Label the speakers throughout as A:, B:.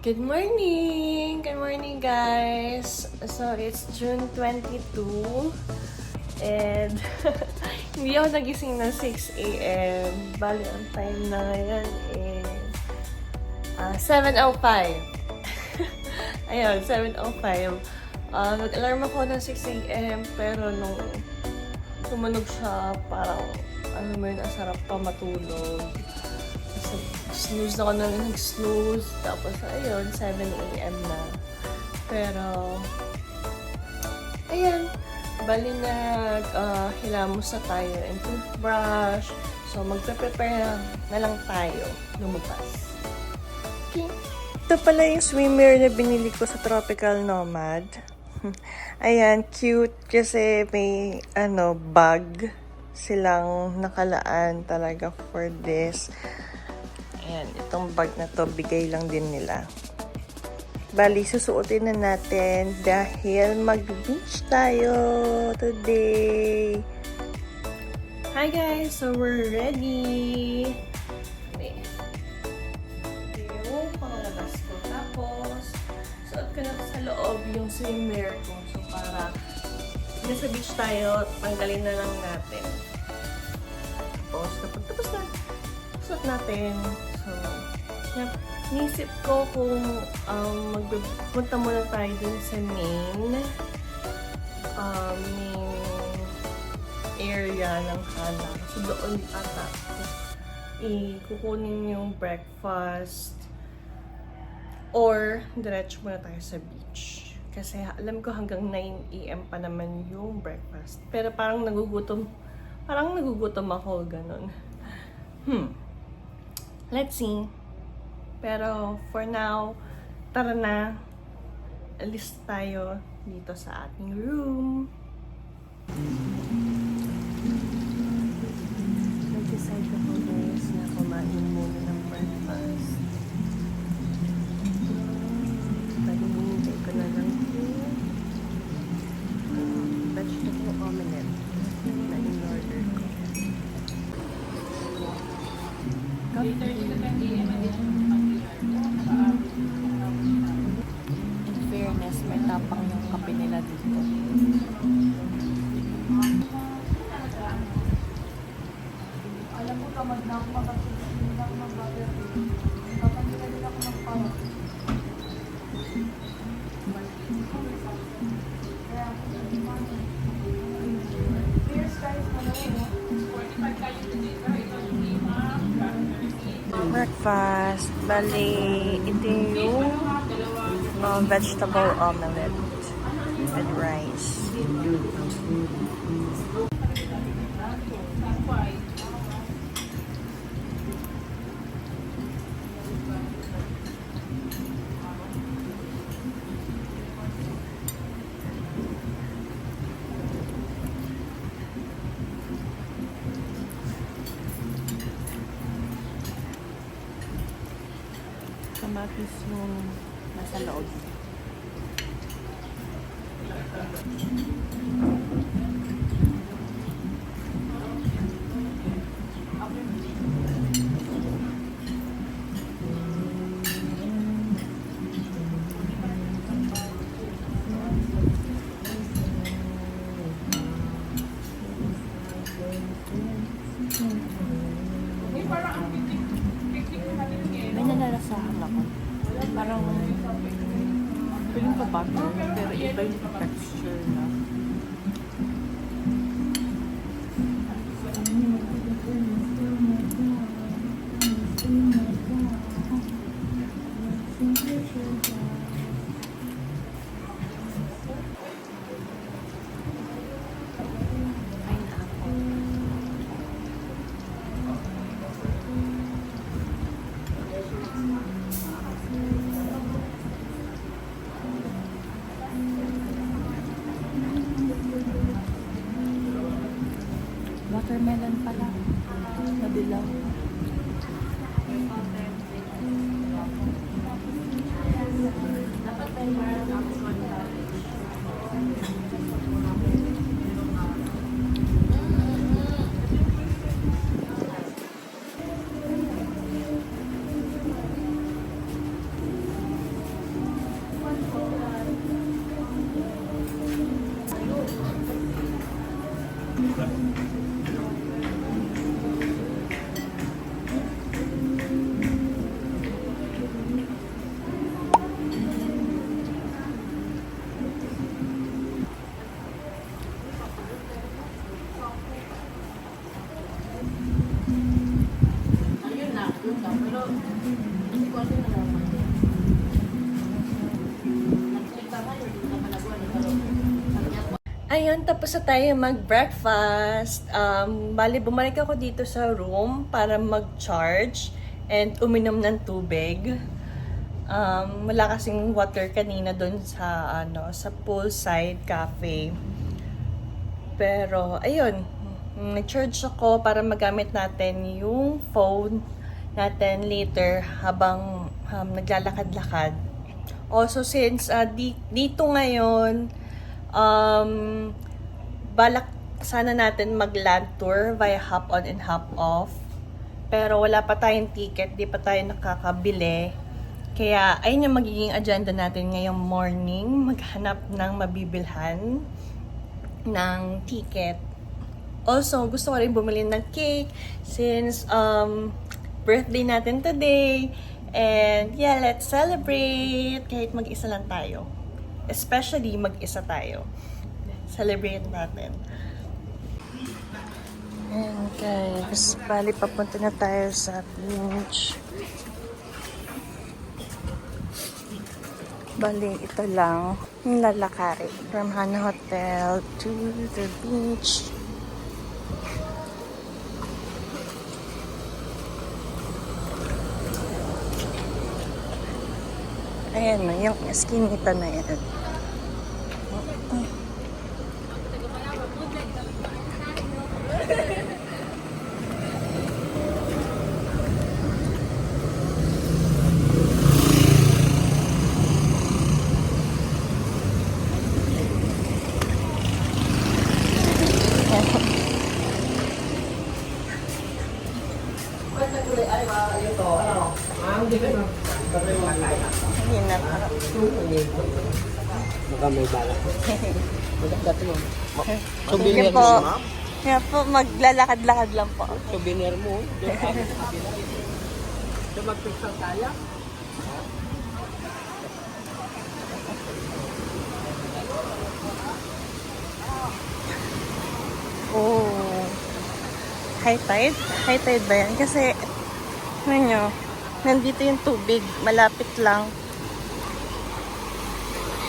A: Good morning! Good morning, guys! So, it's June 22 and hindi ako nagising ng 6 a.m. Bali, ang time na ngayon is 7:05. Ayun, 7:05. Nag-alarm ako ng 6 a.m. pero nung tumunog siya, parang ano mo yun, ang sarap pa matulog. Snooze ako na nag-snooze. Tapos, ayun, 7 a.m. na. Pero, ayan. Bali hilamos na tayo and toothbrush. So, magpe-prepare na lang tayo lumabas. Okay. Ito pala yung swimwear na binili ko sa Tropical Nomad. Ayan, cute kasi may, bag silang nakalaan talaga for this. Ayan, itong bag na to, bigay lang din nila. Bali, susuotin na natin dahil mag-beach tayo today. Hi guys! So, we're ready! Okay. Yung pangalabas ko. Tapos, suot ko na sa loob yung swimwear ko. So, para nasa beach tayo, tanggalin na lang natin. Tapos, tapos na, suot natin. So, nisip ko kung magpunta muna tayo dun sa main area ng Hana. So, doon ata kukunin yung breakfast or diretso muna tayo sa beach. Kasi alam ko hanggang 9 a.m. pa naman yung breakfast. Pero parang nagugutom ako, ganun. Let's see. Pero for now, tara na. Alis tayo dito sa ating room. Nag-decide ako guys na kumain muna ng breakfast. Hinihintay ko na lang yung vegetable omelette na in-order ko. In fairness, may tapang yung kape nila dito. Alam mo, tamad na ako makasusunod ako ng butter. Kapag nila ako ng power. Breakfast. Bali, ito yung vegetable omelette with rice. Kamatis yung nasa loob. May nalalasahan ako. Parang feeling ko butter, pero iba yung texture na. Watermelon pala. Nabilaw. Dapat may Ayun, tapos na tayo mag-breakfast. Bali, bumalik ako dito sa room para mag-charge and uminom ng tubig. Wala kasing water kanina doon sa sa poolside cafe. Pero ayun, nag-charge ako para magamit natin yung phone natin later habang naglalakad-lakad. Also since dito ngayon balak sana natin mag-land tour via hop on and hop off. Pero wala pa tayong ticket, di pa tayo nakakabili. Kaya ayun yung magiging agenda natin ngayong morning, maghanap ng mabibilhan ng ticket. Also, gusto ko rin bumili ng cake since birthday natin today. And yeah, let's celebrate kahit mag-isa lang tayo. Especially mag-isa tayo. Celebrate natin. And guys, bali papunta na tayo sa beach. Bali, ito lang yung lalakarin from Hana Hotel to the beach. Ayan na, yung eskinita na yan. Hina pa.
B: Baka may balak. Maganda ito mo.
A: Sige
B: Souvenir
A: po.
B: mo, ma'am?
A: Kaya po, maglalakad-lakad lang po.
B: Souvenir mo. Ito mag-picture tayo.
A: Oh. High tide? High tide ba yan? Kasi, ano nyo, nandito yung tubig. Malapit lang.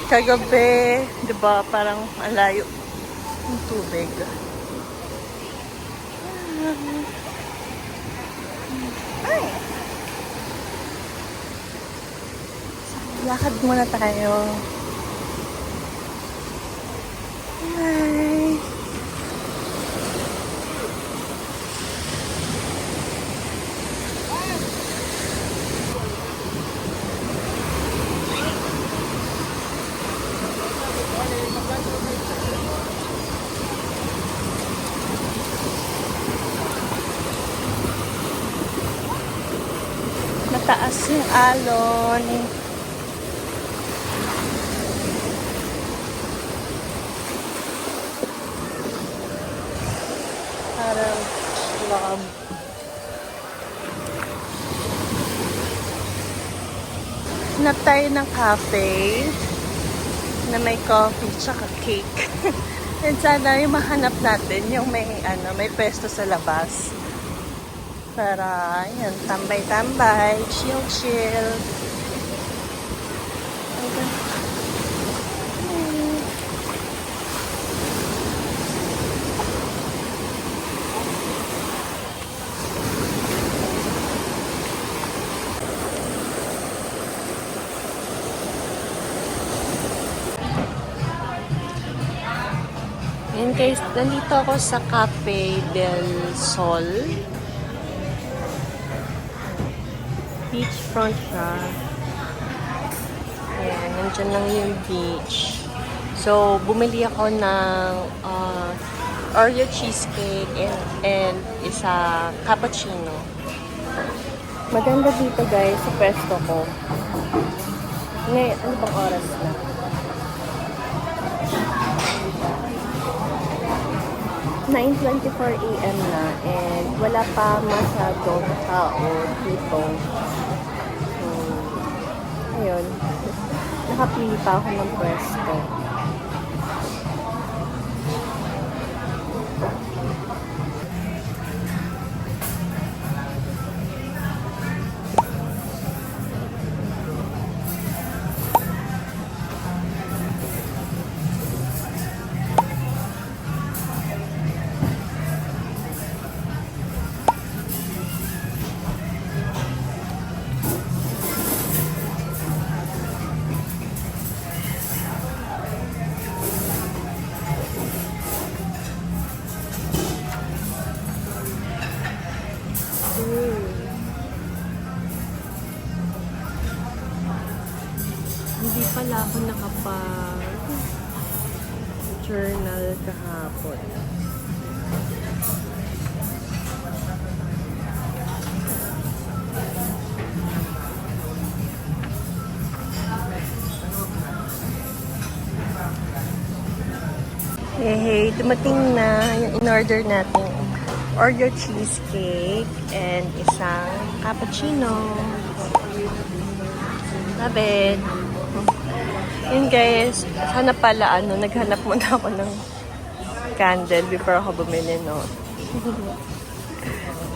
A: Kagabi, di ba, parang malayo yung tubig. Ay! Lakad muna tayo. Hi! Mataas yung alon. Parang loob. Hanap tayo ng cafe na may coffee tsaka cake. And sana yung mahanap natin yung may pwesto sa labas. Para, yun, tambay-tambay, chill-chill. In case, nandito ako sa Cafe del Sol. Beachfront siya. Ayan, nandiyan lang yung beach. So, bumili ako ng Oreo cheesecake and isa cappuccino. Maganda dito guys sa pwesto ko. Ngayon, ano bang oras na? 9:24 AM na and wala pa masyadong tao dito. So, ayun. Nakapili pa ako ng pwesto. nakapag-journal kahapon. Hey, dumating na yung in-order natin. Oreo cheesecake and isang cappuccino. Love it. Yun guys, sana pala naghanap muna ako ng candle before ako bumili, no?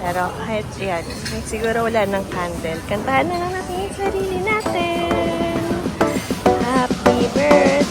A: Pero kahit yan, siguro wala ng candle. Kantahan na lang natin yung sarili natin. Happy birthday!